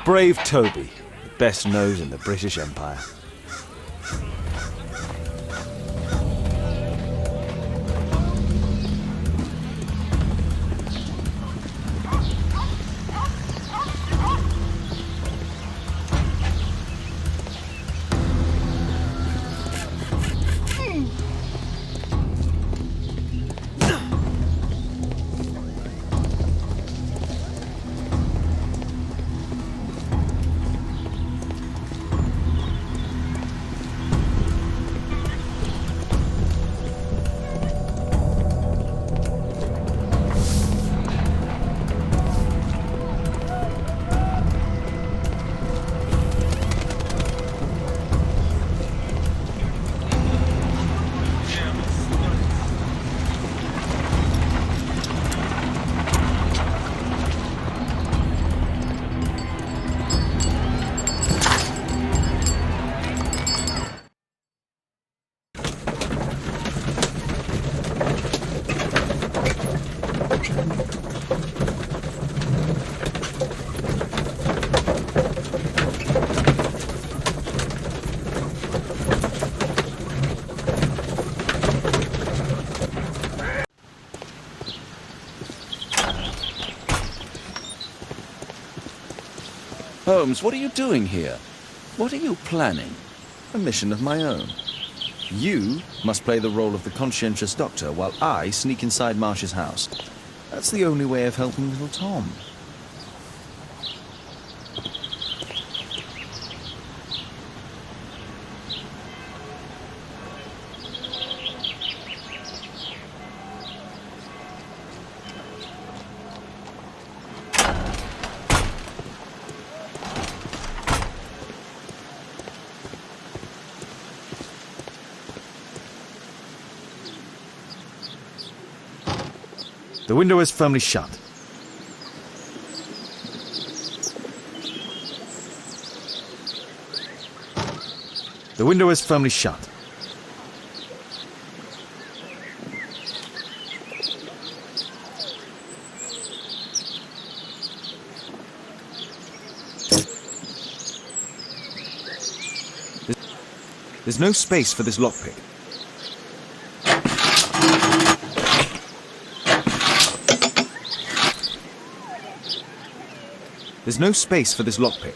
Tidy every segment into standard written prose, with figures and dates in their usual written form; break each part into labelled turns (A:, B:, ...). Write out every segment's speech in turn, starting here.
A: Brave Toby, best nose in the British Empire.
B: Holmes, what are you doing here? What are you planning?
A: A mission of my own. You must play the role of the conscientious doctor while I sneak inside Marsh's house. That's the only way of helping little Tom. The window is firmly shut. The window is firmly shut. There's no space for this lockpick. There's no space for this lockpick.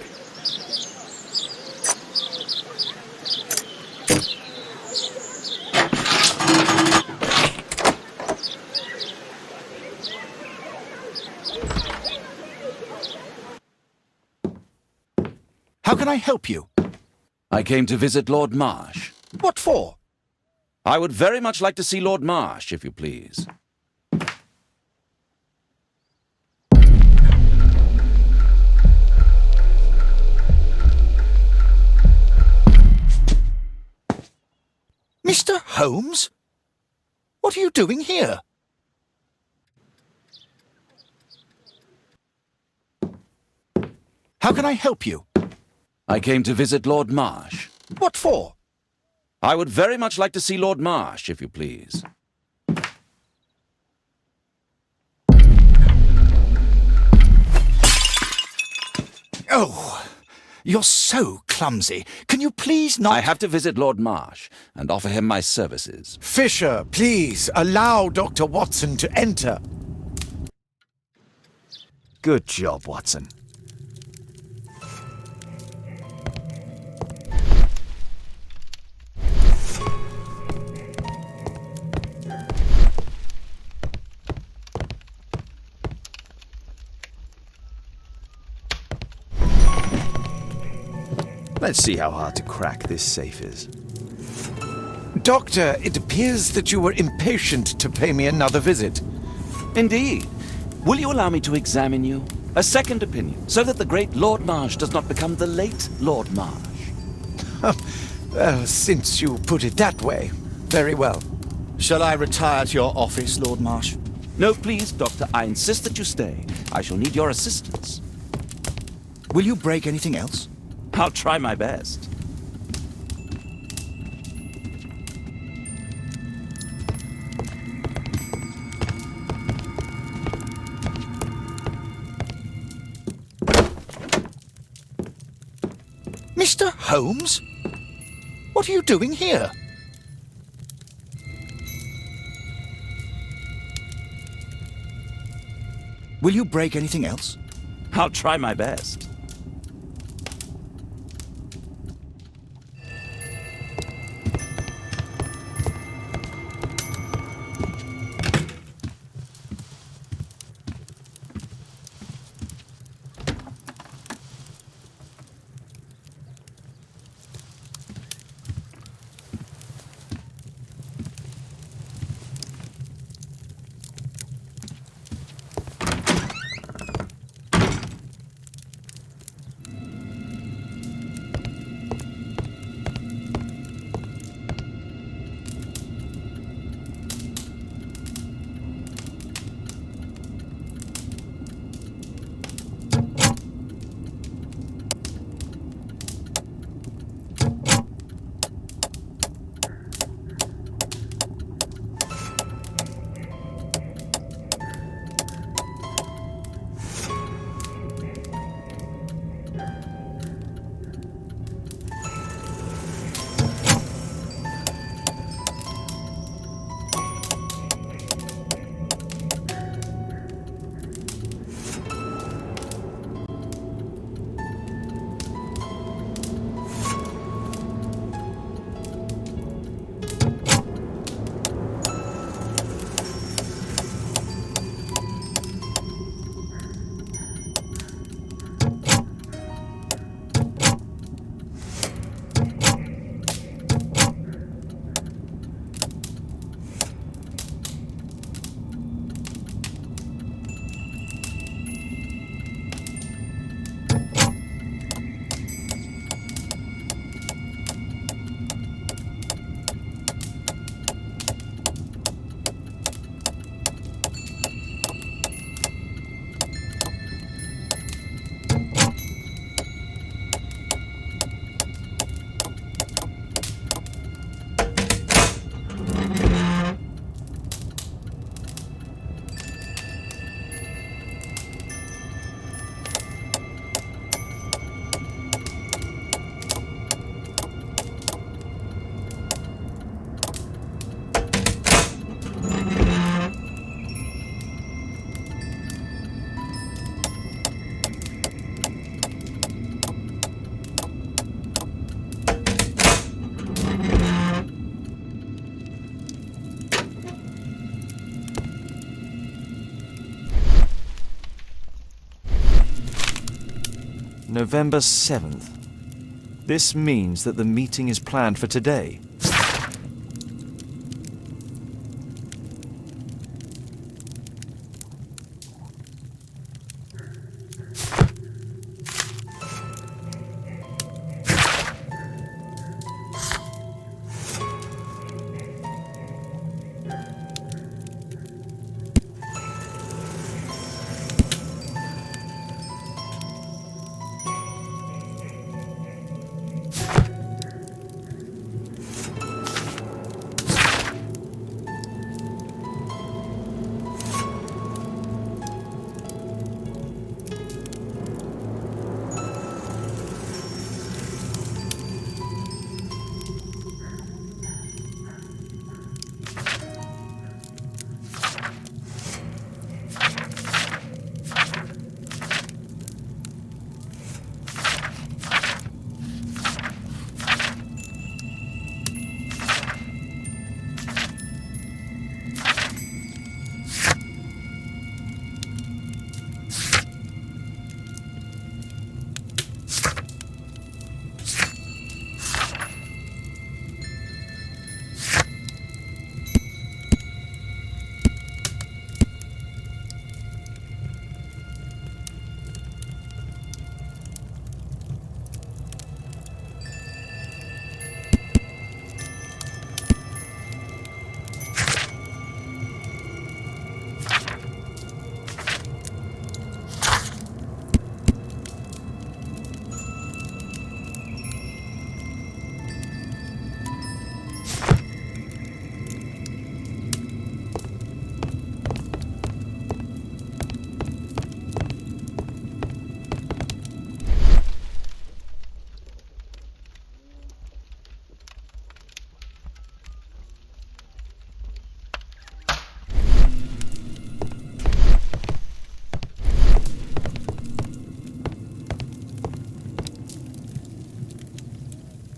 C: How can I help you?
B: I came to visit Lord Marsh.
C: What for?
B: I would very much like to see Lord Marsh, if you please.
C: Mr. Holmes? What are you doing here? How can I help you?
B: I came to visit Lord Marsh.
C: What for?
B: I would very much like to see Lord Marsh, if you please.
C: Oh, you're so clumsy. Can you please not—
B: I have to visit Lord Marsh and offer him my services.
C: Fisher, please, allow Dr. Watson to enter.
A: Good job, Watson. Let's see how hard to crack this safe is.
C: Doctor, it appears that you were impatient to pay me another visit.
B: Indeed. Will you allow me to examine you? A second opinion, so that the great Lord Marsh does not become the late Lord Marsh.
C: Well, since you put it that way, very well.
D: Shall I retire to your office, Lord Marsh?
B: No, please, Doctor. I insist that you stay. I shall need your assistance.
D: Will you break anything else?
B: I'll try my best.
D: Mr. Holmes? What are you doing here? Will you break anything else?
B: I'll try my best.
A: November 7th. This means that the meeting is planned for today.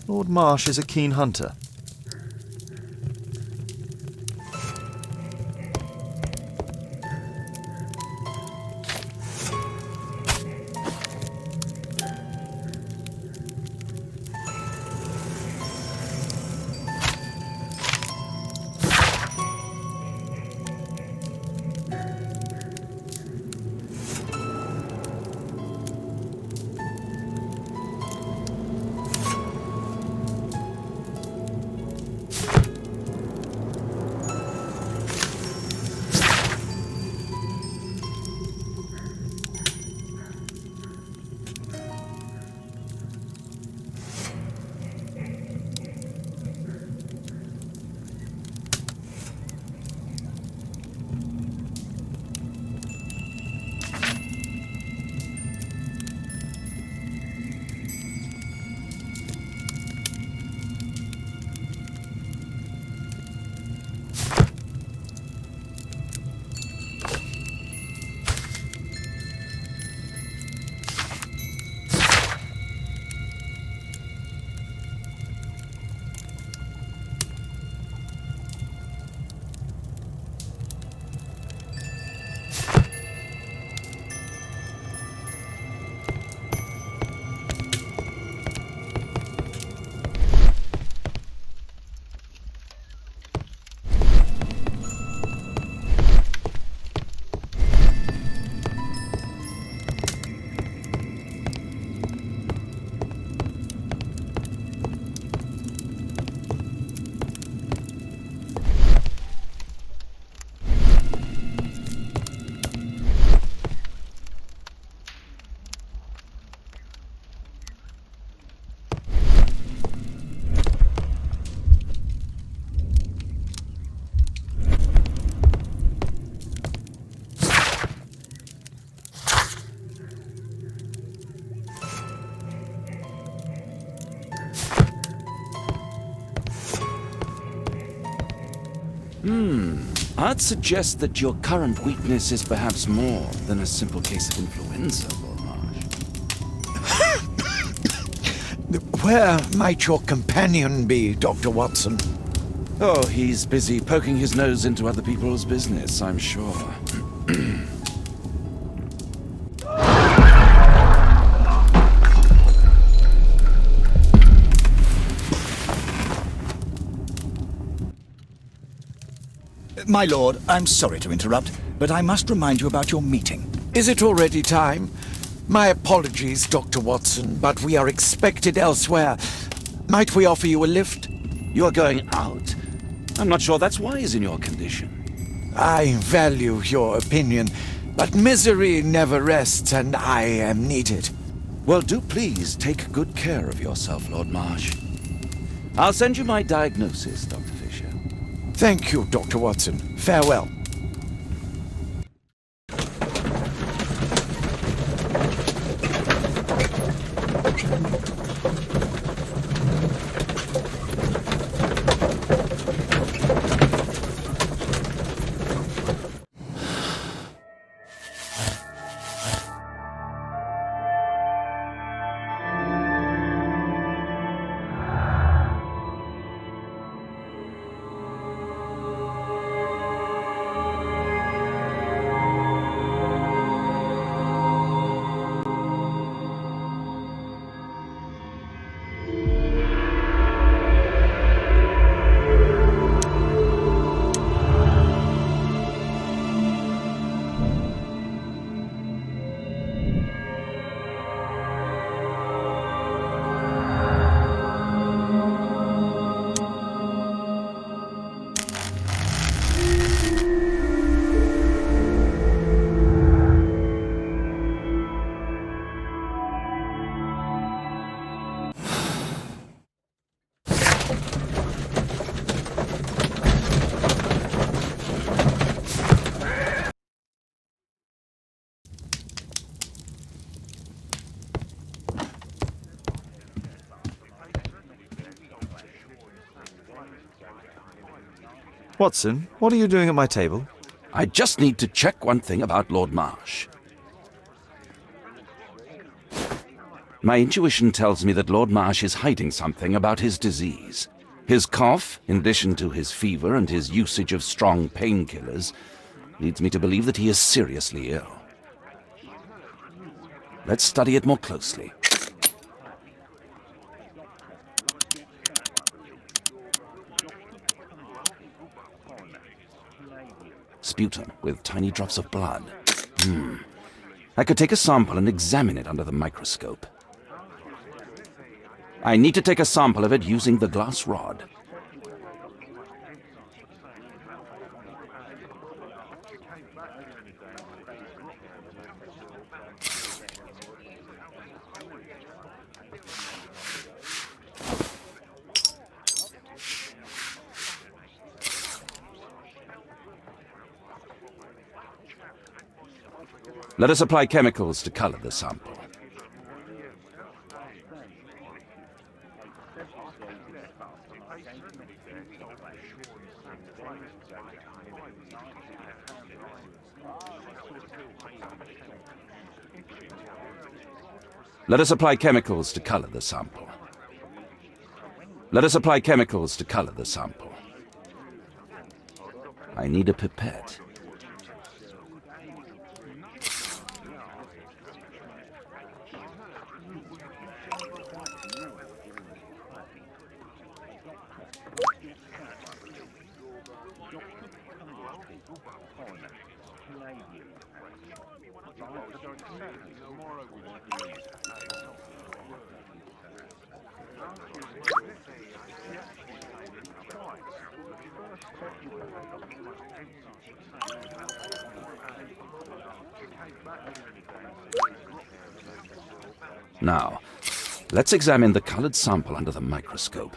A: Lord Marsh is a keen hunter.
B: I'd suggest that your current weakness is perhaps more than a simple case of influenza, Lord Marsh.
C: Where might your companion be, Dr. Watson?
B: Oh, he's busy poking his nose into other people's business, I'm sure.
D: My lord, I'm sorry to interrupt, but I must remind you about your meeting.
C: Is it already time? My apologies, Dr. Watson, but we are expected elsewhere. Might we offer you a lift?
B: You are going out? I'm not sure that's wise in your condition.
C: I value your opinion, but misery never rests, and I am needed.
B: Well, do please take good care of yourself, Lord Marsh. I'll send you my diagnosis, Dr. Fisher.
C: Thank you, Dr. Watson. Farewell.
A: Watson, what are you doing at my table?
B: I just need to check one thing about Lord Marsh. My intuition tells me that Lord Marsh is hiding something about his disease. His cough, in addition to his fever and his usage of strong painkillers, leads me to believe that he is seriously ill. Let's study it more closely. Sputum with tiny drops of blood. I could take a sample and examine it under the microscope. I need to take a sample of it using the glass rod. Let us apply chemicals to color the sample. Let us apply chemicals to color the sample. Let us apply chemicals to color the sample. I need a pipette. Now, let's examine the colored sample under the microscope.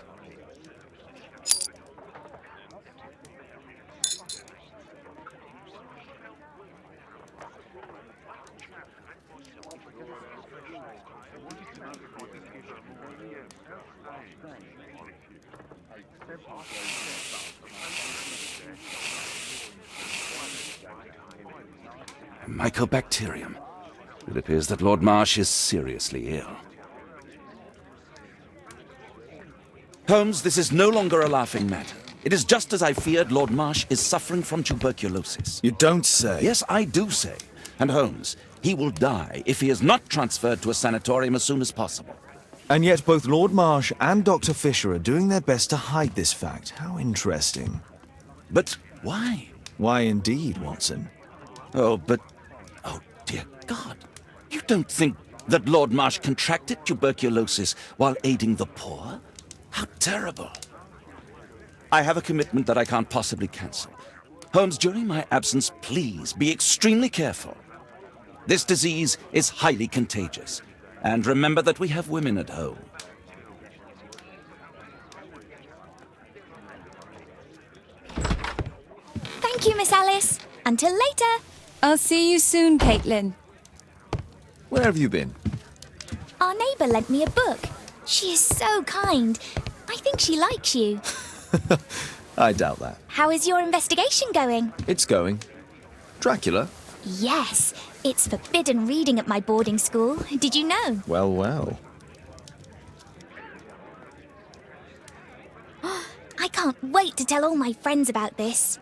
B: Mycobacterium. It appears that Lord Marsh is seriously ill. Holmes, this is no longer a laughing matter. It is just as I feared. Lord Marsh is suffering from tuberculosis.
A: You don't say.
B: Yes, I do say. And Holmes, he will die if he is not transferred to a sanatorium as soon as possible.
A: And yet both Lord Marsh and Dr. Fisher are doing their best to hide this fact. How interesting.
B: But why?
A: Why indeed, Watson?
B: Oh, dear God. You don't think that Lord Marsh contracted tuberculosis while aiding the poor? How terrible. I have a commitment that I can't possibly cancel. Holmes, during my absence, please be extremely careful. This disease is highly contagious. And remember that we have women at home.
E: Thank you, Miss Alice. Until later.
F: I'll see you soon, Caitlin.
A: Where have you been?
E: Our neighbour lent me a book. She is so kind. I think she likes you.
A: I doubt that.
E: How is your investigation going?
A: It's going. Dracula?
E: Yes, it's forbidden reading at my boarding school. Did you know?
A: Well, well.
E: I can't wait to tell all my friends about this.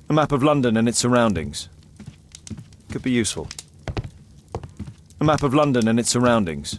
A: A map of London and its surroundings. Could be useful. A map of London and its surroundings.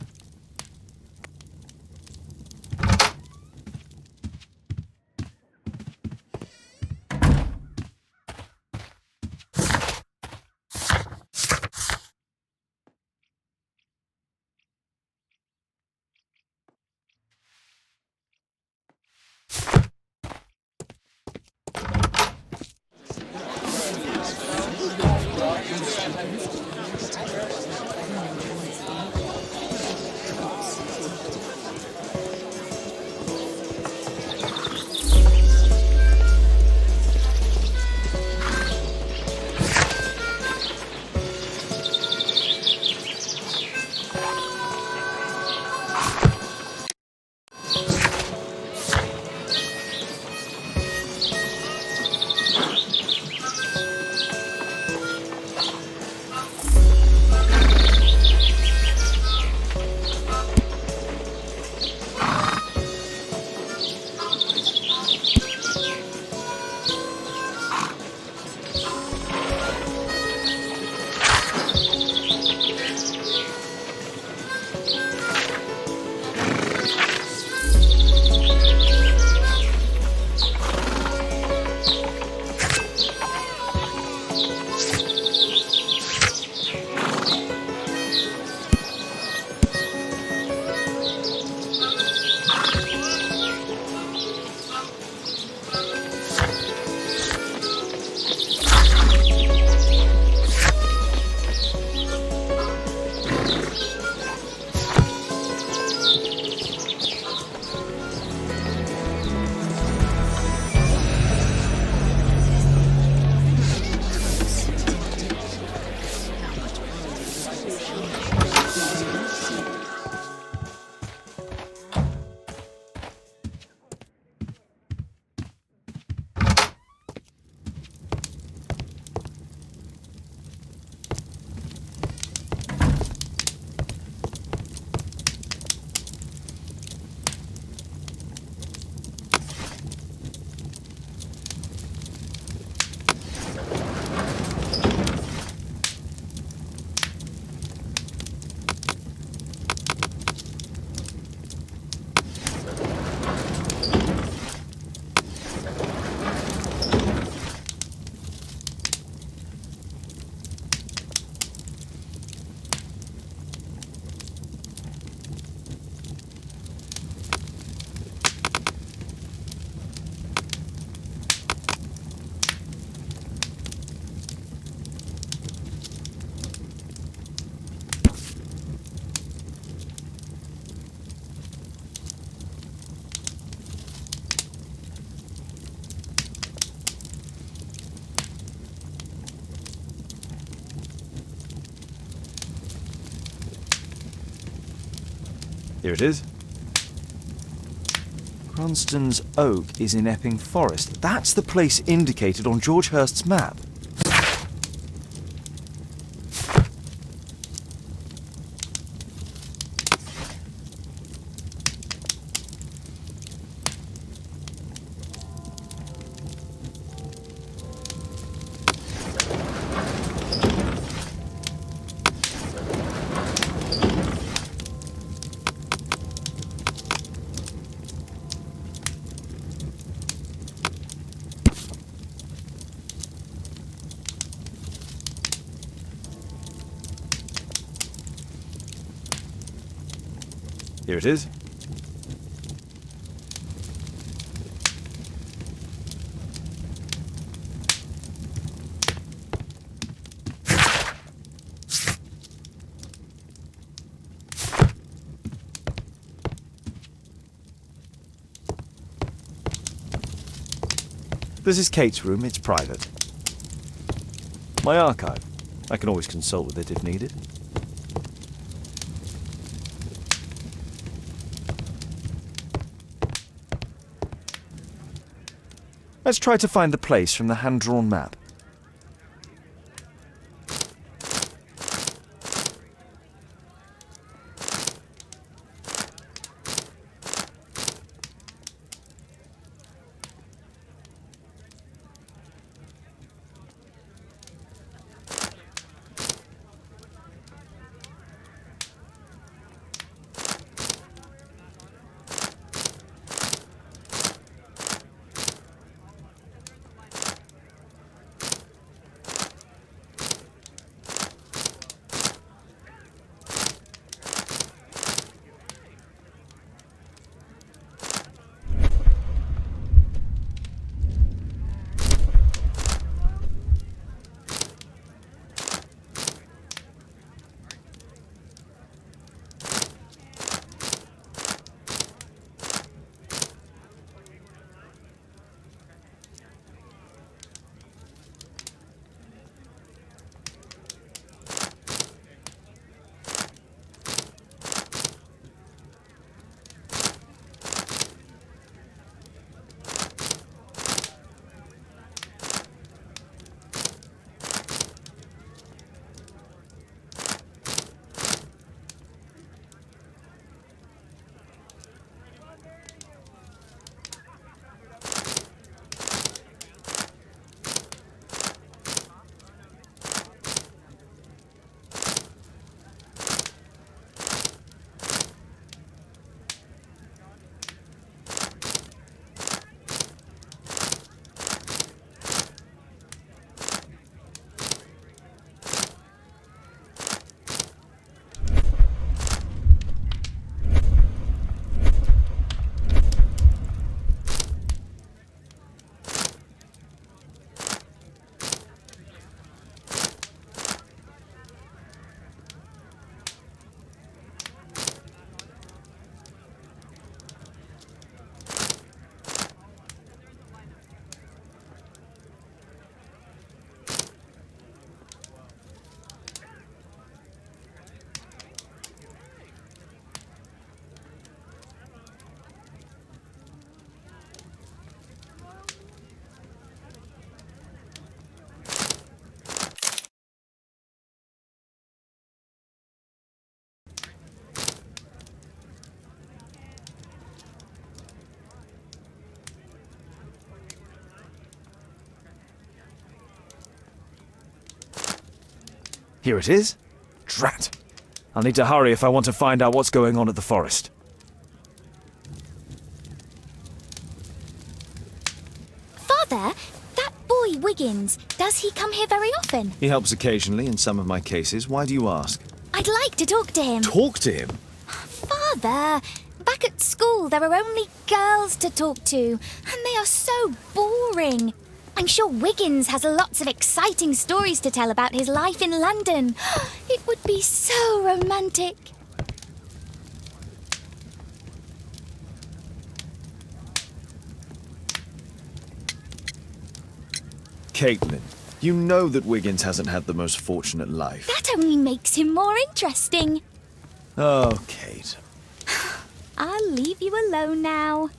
A: Here it is. Cranston's Oak is in Epping Forest. That's the place indicated on George Hurst's map. Here it is. This is Kate's room. It's private. My archive. I can always consult with it if needed. Let's try to find the place from the hand-drawn map.
G: Here it is. Drat. I'll need to hurry if I want to find out what's going on at the forest.
E: Father, that boy Wiggins, does he come here very often?
A: He helps occasionally in some of my cases. Why do you ask?
E: I'd like to talk to him.
A: Talk to him?
E: Father, back at school there are only girls to talk to, and they are so boring. I'm sure Wiggins has lots of exciting stories to tell about his life in London. It would be so romantic.
A: Caitlin, you know that Wiggins hasn't had the most fortunate life.
E: That only makes him more interesting.
A: Oh, Kate.
E: I'll leave you alone now.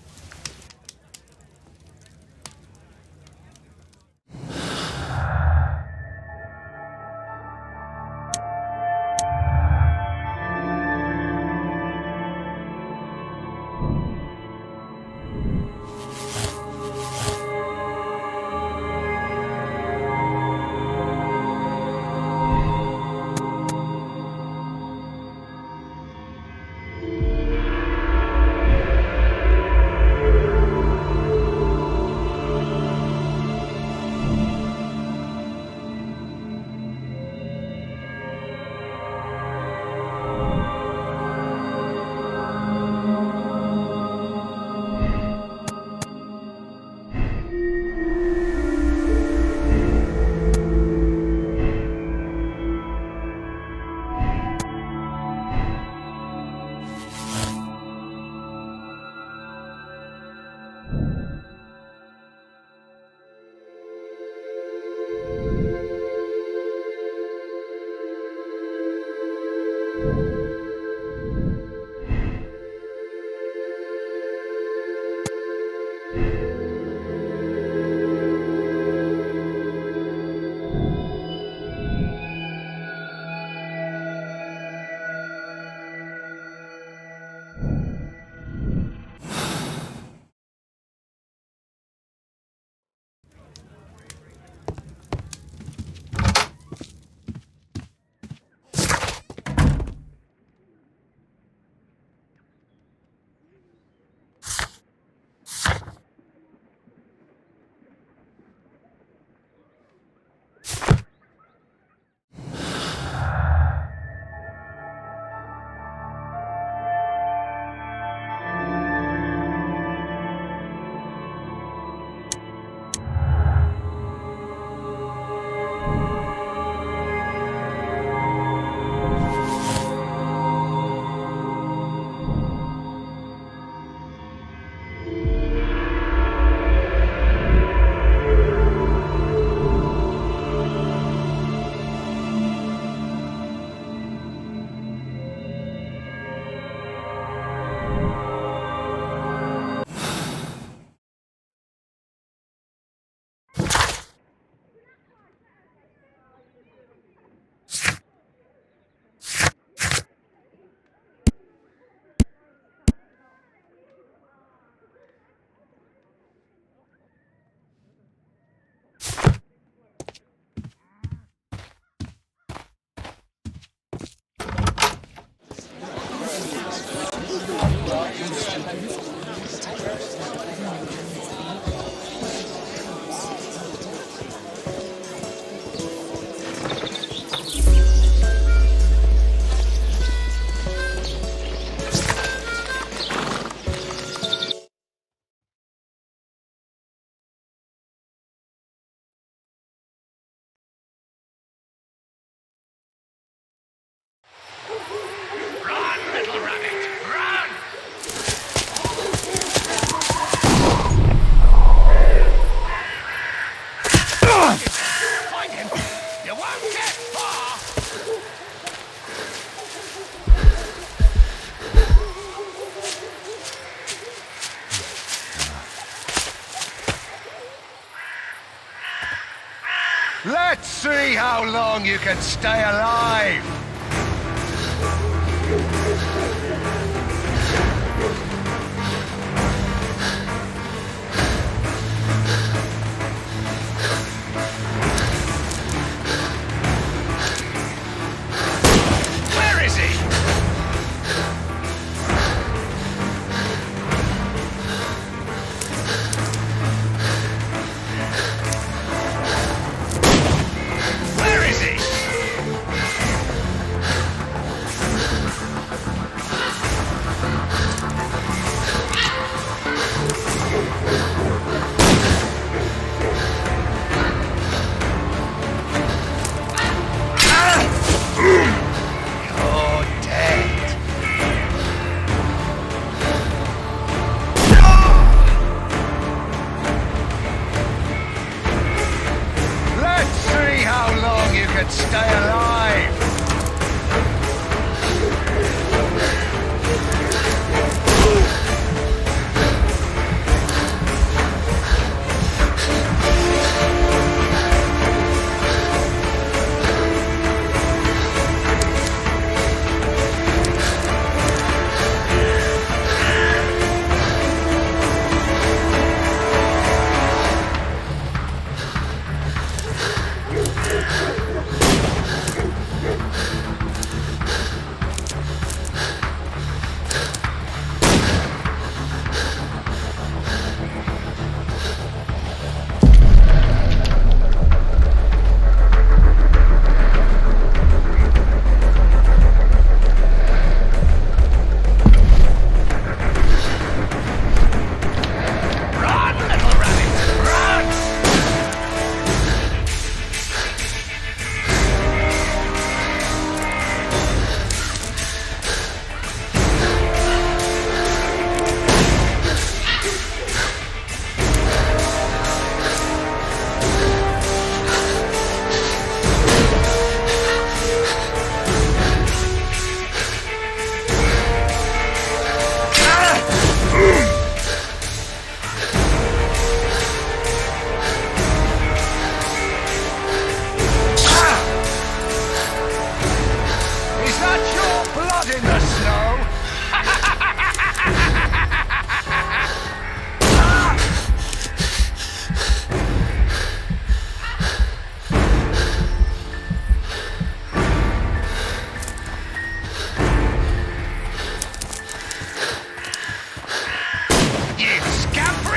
H: Let's see how long you can stay alive!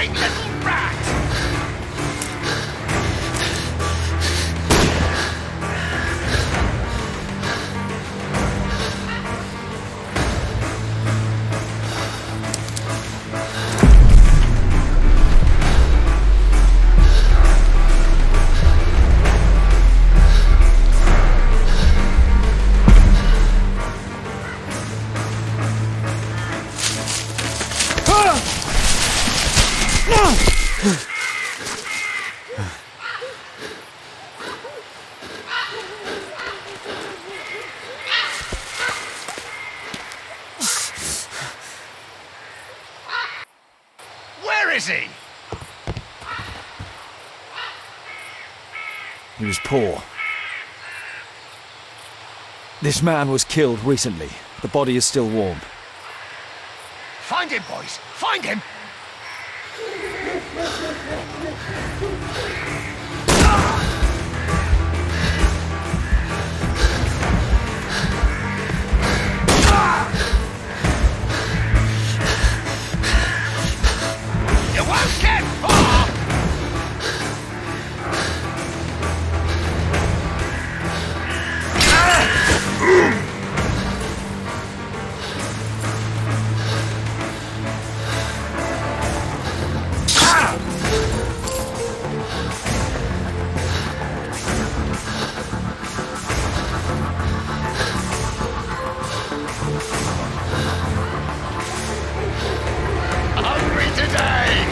H: scampering little rat! Where is he?
G: He was poor. This man was killed recently. The body is still warm.
H: Find him, boys! Find him! You won't get far! Hungry today!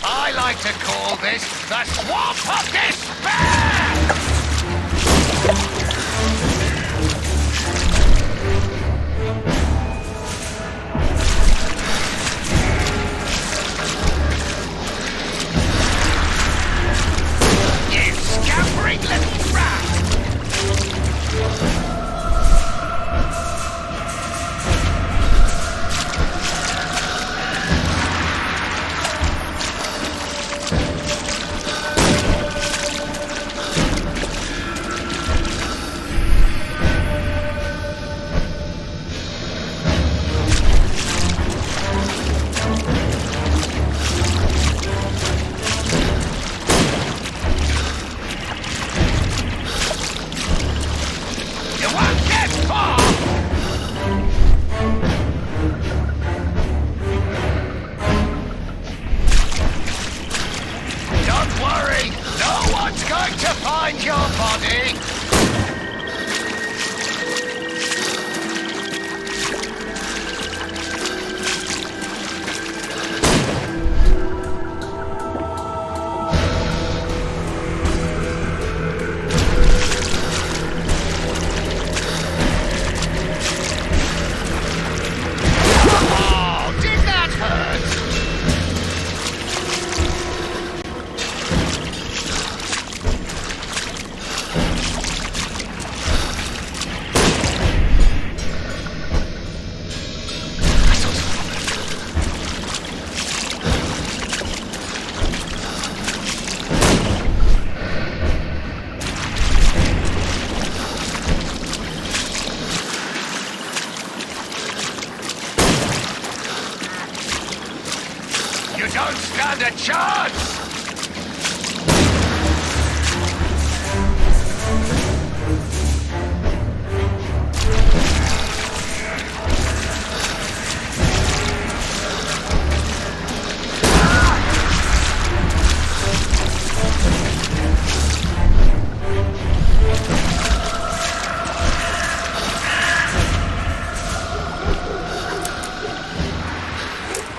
H: I like to call this the Swamp of Despair! You scampering little rat! You won't get far! Don't worry, no one's going to find your body! Oh, did that hurt? You don't stand a chance!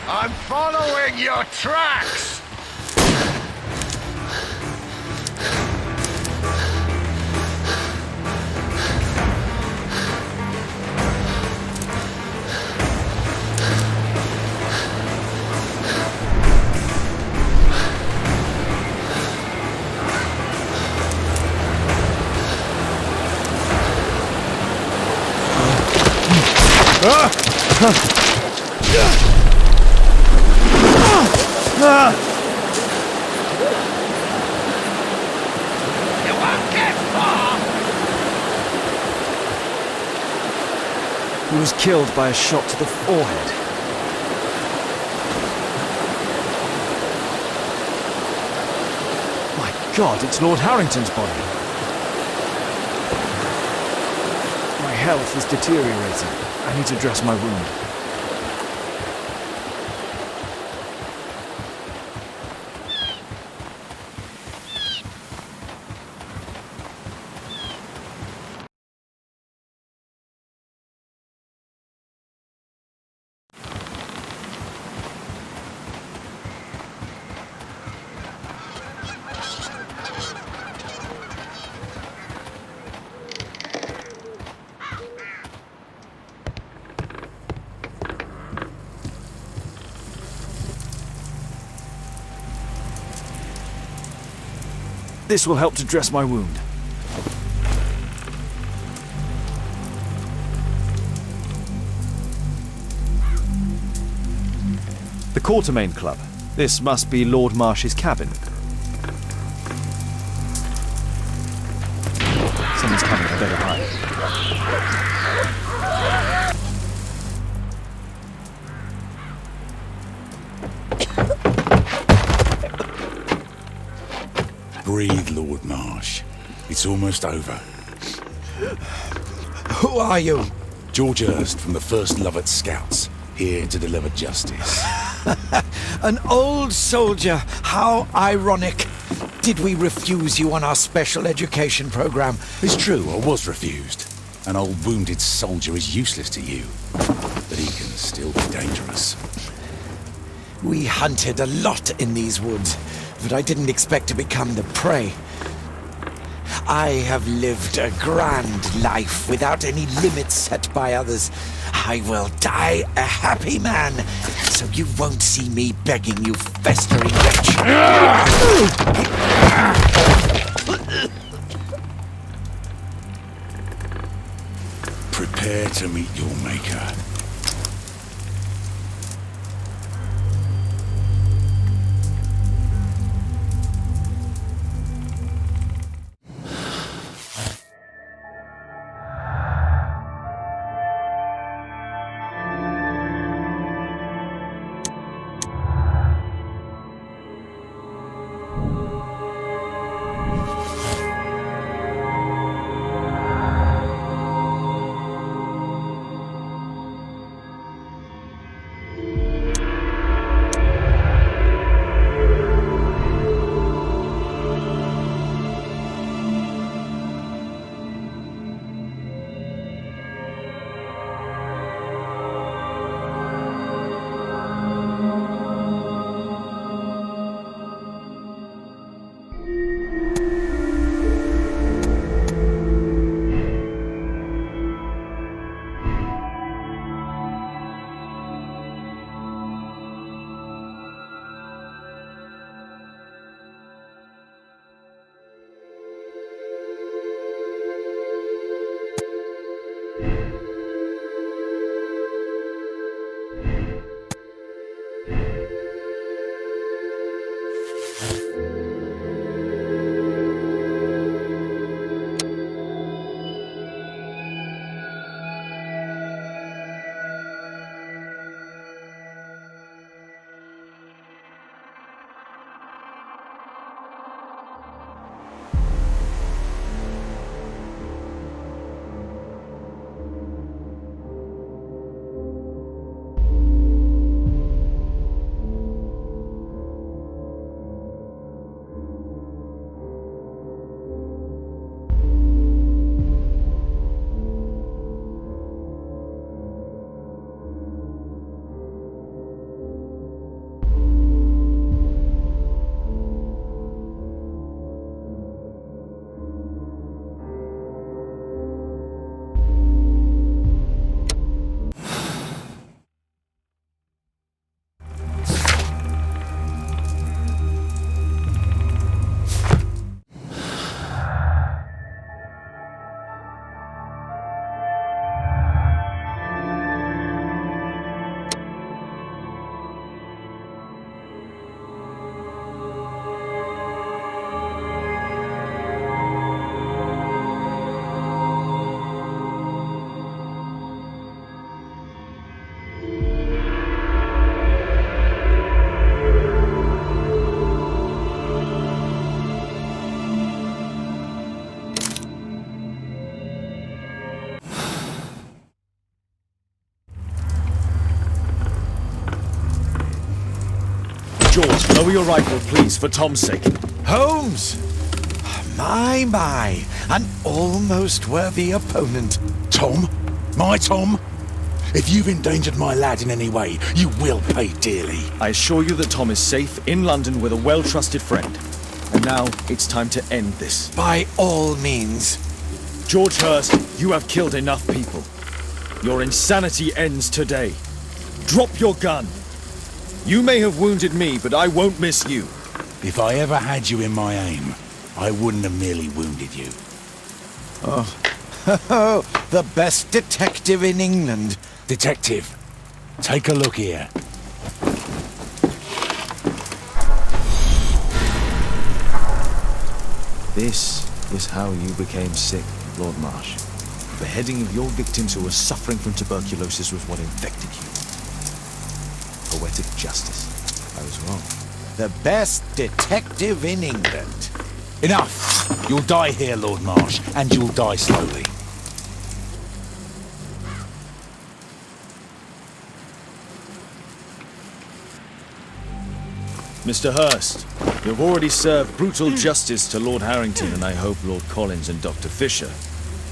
H: I'm following your tracks! You won't get far!
G: He was killed by a shot to the forehead. My God, it's Lord Harrington's body. My health is deteriorating. I need to dress my wound. This will help to dress my wound. The Quartermain Club. This must be Lord Marsh's cabin. Someone's coming, I better hide.
I: Breathe, Lord Marsh. It's almost over.
C: Who are you?
I: George Hurst from the 1st Lovat Scouts, here to deliver justice.
C: An old soldier. How ironic. Did we refuse you on our special education program?
I: It's true, I was refused. An old wounded soldier is useless to you, but he can still be dangerous.
C: We hunted a lot in these woods, but I didn't expect to become the prey. I have lived a grand life without any limits set by others. I will die a happy man, so you won't see me begging you, festering wretch.
I: Prepare to meet your maker.
G: George, lower your rifle, please, for Tom's sake.
C: Holmes! My, an almost worthy opponent.
I: Tom? My Tom? If you've endangered my lad in any way, you will pay dearly.
G: I assure you that Tom is safe in London with a well-trusted friend. And now it's time to end this.
C: By all means.
G: George Hurst, you have killed enough people. Your insanity ends today. Drop your gun. You may have wounded me, but I won't miss you.
I: If I ever had you in my aim, I wouldn't have merely wounded you.
C: Oh, the best detective in England.
I: Detective, take a look here.
A: This is how you became sick, Lord Marsh. The beheading of your victims who were suffering from tuberculosis was what infected you. Poetic justice. I was wrong.
C: The best detective in England.
I: Enough! You'll die here, Lord Marsh, and you'll die slowly.
G: Mr. Hurst, you've already served brutal justice to Lord Harrington and I hope Lord Collins and Dr. Fisher.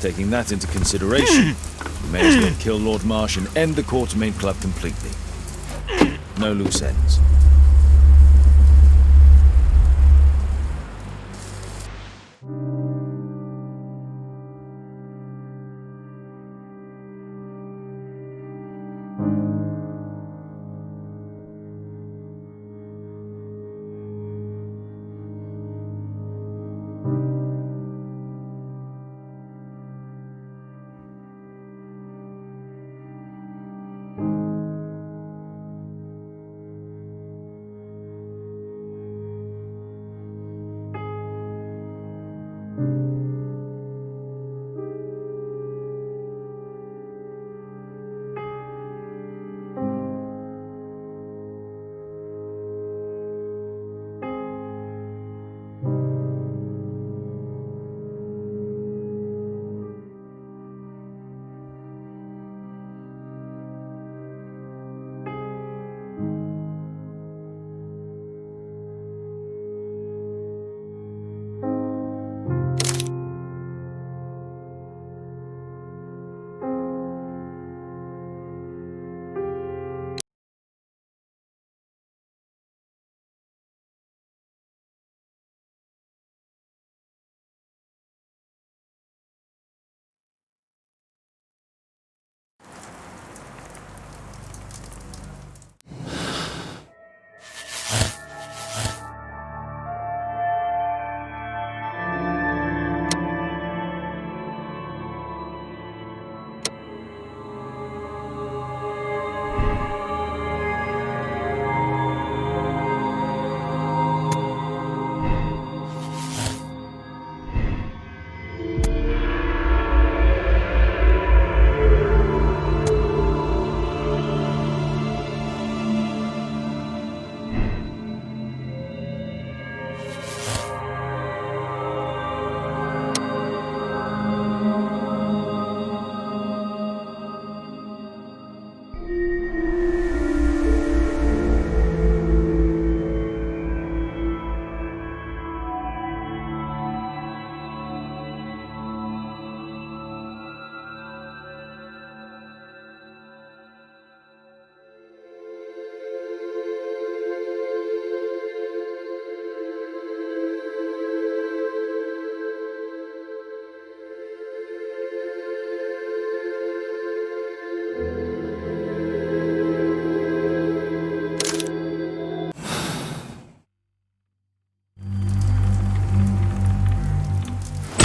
G: Taking that into consideration, you may as well kill Lord Marsh and end the Quartermain Club completely. No loose ends.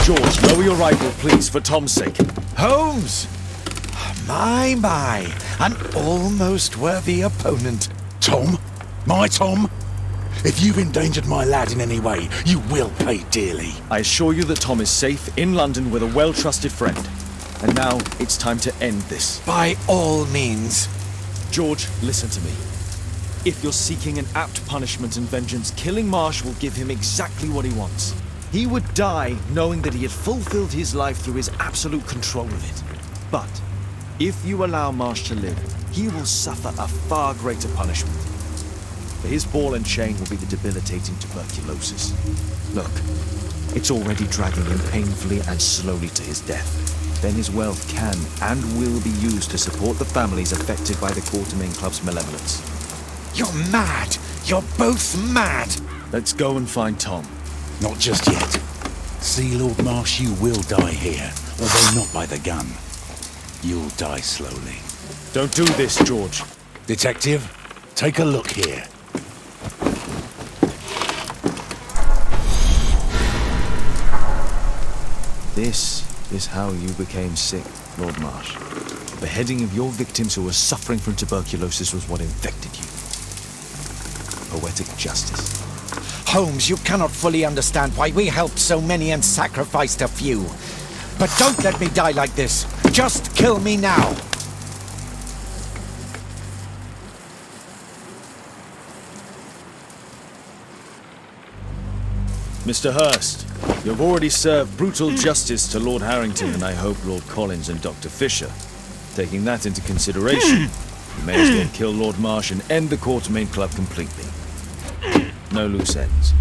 G: George, lower your rifle, please, for Tom's sake.
C: Holmes! My, an almost worthy opponent.
I: Tom? My Tom? If you've endangered my lad in any way, you will pay dearly.
G: I assure you that Tom is safe in London with a well-trusted friend. And now it's time to end this.
C: By all means.
G: George, listen to me. If you're seeking an apt punishment and vengeance, killing Marsh will give him exactly what he wants. He would die knowing that he had fulfilled his life through his absolute control of it. But if you allow Marsh to live, he will suffer a far greater punishment.
A: but his ball and chain will be the debilitating tuberculosis. Look, it's already dragging him painfully and slowly to his death. Then his wealth can and will be used to support the families affected by the Quartermain Club's malevolence.
C: You're mad! You're both mad!
G: Let's go and find Tom.
I: Not just yet. See, Lord Marsh, you will die here, although not by the gun. You'll die slowly.
G: Don't do this, George.
I: Detective, take a look here.
A: This is how you became sick, Lord Marsh. Beheading of your victims who were suffering from tuberculosis was what infected you. Poetic justice.
C: Holmes, you cannot fully understand why we helped so many and sacrificed a few. But don't let me die like this. Just kill me now.
G: Mr. Hurst, you've already served brutal justice to Lord Harrington and I hope Lord Collins and Dr. Fisher. Taking that into consideration, you may as well kill Lord Marsh and end the Quartermain Club completely. No loose ends.